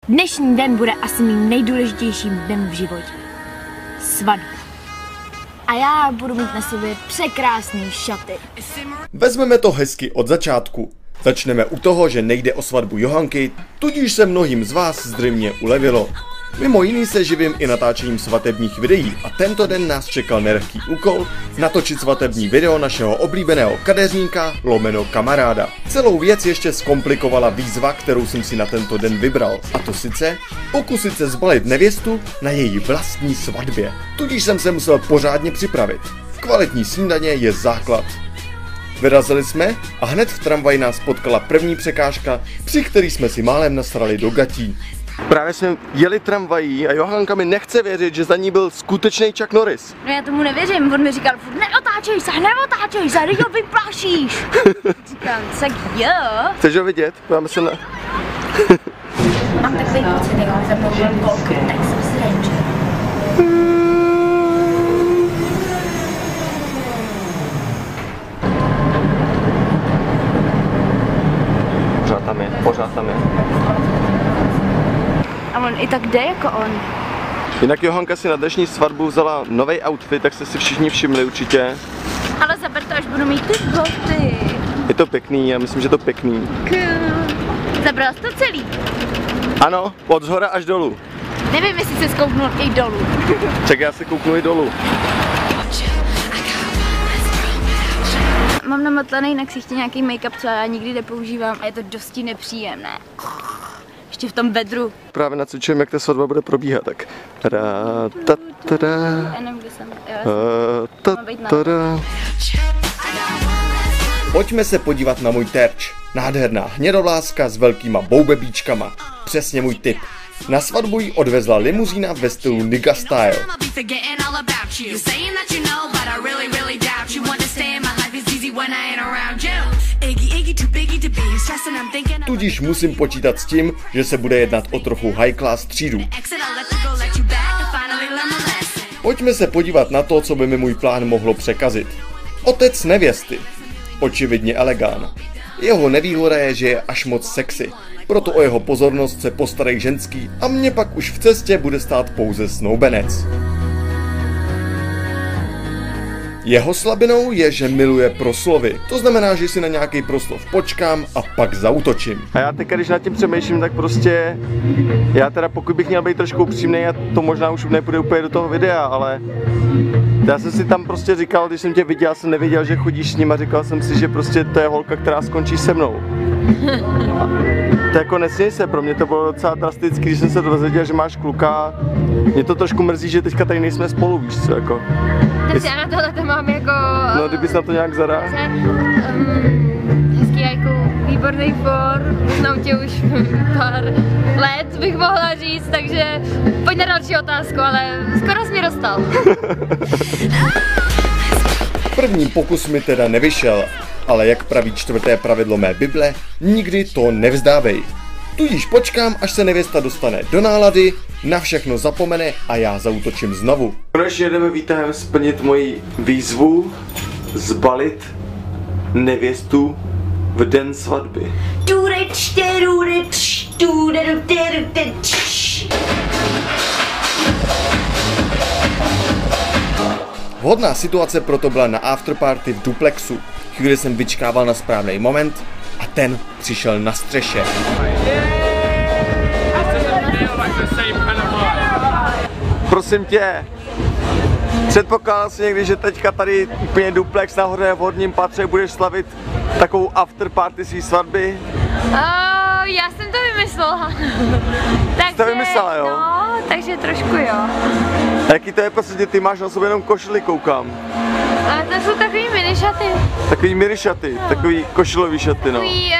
Dnešní den bude asi mým nejdůležitějším dnem v životě. Svatba. A já budu mít na sobě překrásné šaty. Vezmeme to hezky od začátku. Začneme u toho, že nejde o svatbu Johanky, tudíž se mnohým z vás zřejmě ulevilo. Mimo jiný se živím i natáčením svatebních videí a tento den nás čekal nelehký úkol natočit svatební video našeho oblíbeného kadeřníka lomeno kamaráda. Celou věc ještě zkomplikovala výzva, kterou jsem si na tento den vybral, a to sice pokusit se zbalit nevěstu na její vlastní svatbě. Tudíž jsem se musel pořádně připravit. Kvalitní snídaně je základ. Vyrazili jsme a hned v tramvaji nás potkala první překážka, při který jsme si málem nasrali do gatí. Právě jsme jeli tramvají a Johanka mi nechce věřit, že za ní byl skutečný Chuck Norris. No já tomu nevěřím, on mi říkal furt neotáčej se, teď ho vyplášíš. Říkám, tak jo. Chceš ho vidět? Máme se na... Mám takový pocit, jako za mnou byl Walker, tak jsem si Ranger. Pořád tam je. A on i tak jde jako on. Jinak Johanka si na dnešní svatbu vzala nový outfit, tak jste si všichni všimli určitě. Ale zaber to, až budu mít ty boty. Je to pěkný, já myslím, že to pěkný. Cool. Zabral jsi to celý? Ano, od zhora až dolů. Nevím, jestli se zkouknul i dolů. Ček, já se kouknu i dolů. Mám namotlaný na ksichtě nějaký make-up, co já nikdy nepoužívám a je to dosti nepříjemné. Ještě v tom vedru. Právě nacvičujeme, jak ta svatba bude probíhat, tak... Já nevím, kde jsem. Pojďme se podívat na můj terč. Nádherná hnědovláska s velkýma boubebíčkama. Přesně můj typ. Na svatbu jí odvezla limuzína ve stylu Nigga Style. Tudíž musím počítat s tím, že se bude jednat o trochu high class třídu. Pojďme se podívat na to, co by mi můj plán mohlo překazit. Otec nevěsty. Očividně elegán. Jeho nevýhoda je, že je až moc sexy. Proto o jeho pozornost se postarají ženský a mě pak už v cestě bude stát pouze snoubenec. Jeho slabinou je, že miluje proslovy. To znamená, že si na nějaký proslov počkám a pak zaútočím. A já teď, když nad tím přemýšlím, tak prostě... Já teda, pokud bych měl být trošku upřímnej, a to možná už nepůjde úplně do toho videa, ale... Já jsem si tam prostě říkal, když jsem tě viděl, jsem nevěděl, že chodíš s ním a říkal jsem si, že prostě to je holka, která skončí se mnou. To jako nesměj se, pro mě to bylo docela drastický, když jsem se dozvěděl, že máš kluka. Mě to trošku mrzí, že teďka tady nejsme spolu, víš co, jako. Tak já na tohle to mám jako... No, kdybys na to nějak zareagoval. Hezký jako výborný for, znám tě už pár let, bych mohla říct, takže pojď na další otázku, ale skoro jsi mě dostal. První pokus mi teda nevyšel, ale jak praví čtvrté pravidlo mé Bible, nikdy to nevzdávej. Tudíž počkám, až se nevěsta dostane do nálady, na všechno zapomene a já zaútočím znovu. Konečně jdeme výtahem splnit moji výzvu, zbalit nevěstu v den svatby. Vhodná situace proto byla na afterparty v duplexu. Chvíli jsem vyčkával na správný moment a ten přišel na střeše. Prosím tě, předpokládal jsi někdy, že teďka tady úplně duplex nahoře v horním patře budeš slavit takovou afterparty svý svatby? Já jsem to vymyslela. Takže, jsi to vymyslela, jo? No, takže trošku jo. A jaký to je prostě, ty máš na sobě jenom košily, koukám. Ale to jsou takový minišaty. Takový minišaty, takový košilový šaty, no. Takový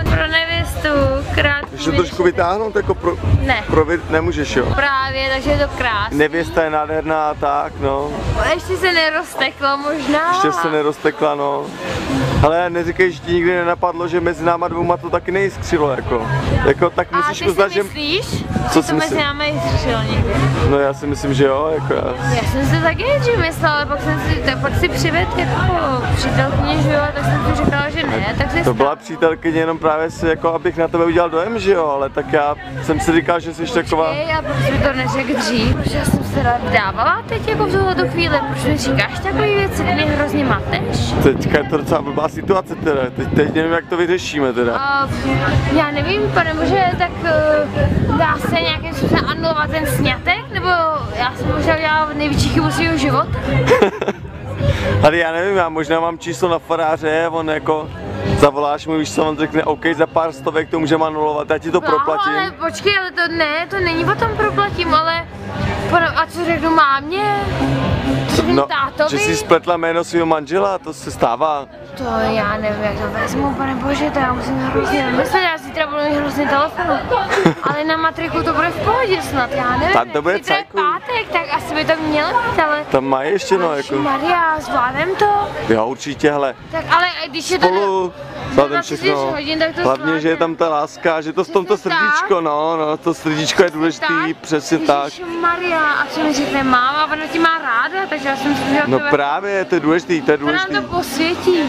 pro nevěstu, krátký. Ještě to trošku vytáhnout, jako pro... Ne. Nemůžeš, jo? Právě, takže je to krásný. Nevěsta je nádherná a tak, no. Ještě se nerozteklo možná. Ještě se neroztekla, no. Ale neříkej, že ti nikdy nenapadlo, že mezi náma dvouma to taky nejiskřilo, jako. Tak musíš uznat, že... myslíš, co že to mezi náma jiskřilo někdy? No já si myslím, že jo, jako já. Já jsem si taky nejdřív myslela, ale pak si přivedl jako přítelkyně, že jo, tak jsem si říkala, že ne, tak se To byla přítelkyně jenom právě si jako, abych na tebe udělal dojem, že jo, ale tak já jsem si říkal, že jsi taková... Já proč mi to neřekl dřív, protože já jsem se teda vdávala teď jako v tuhle chvíli, proč mi říkáš takové věci, ty mě hrozně mateš. Teďka je to docela blbá situace teda, teď nevím, jak to vyřešíme teda. Já nevím, pane bože, tak dá se nějakým způsobem anulovat ten sňatek, nebo já jsem možná udělala největší chybu svého života? Ale já nevím, já možná mám číslo na faráře, on jako zavoláš mu, víš co, on řekne OK, za pár stovek to můžeme anulovat, já ti to proplatím. Ale počkej, ale to ne, to není o tom proplatím, ale a co řeknu mámě? Co řeknu tátovi? Že jsi spletla jméno svého manžela, to se stává. To já nevím, jak to vezmu, pane bože, to já musím hrozně vymyslet, já zítra budu mít hrozně telefonu. Ale na matriku to bude v pohodě snad, já nevím. Tam to bude zítra je pátek, tak asi by to mělo být, ale... Tam má ještě no jako... Maria, zvládnem to? Jo, určitě, hele. Tak ale když je to... Spolu, zvládnem všechno. Hodin, tak to hlavně, zvládne. že je tam ta láska, že to v tomto srdíčko, no, to srdíčko je důležitý, přesně tak. Maria, a co mi řekne máma, ona tě má ráda, takže já jsem si říkala, no právě, to je důležitý, to je důležitý. To nám to posvětí.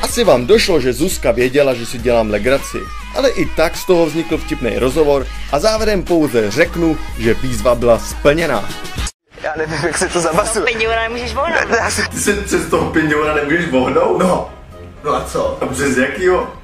Asi vám došlo, že Zuzka věděla, že si dělám legraci, ale i tak z toho vznikl vtipný rozhovor a závěrem pouze řeknu, že výzva byla splněná. Já nevím, jak se to zabasuje. Pinďoura nemůžeš vohnout. Ty se přes toho pinďoura nemůžeš vohnout? No. No a co? A přes jakýho?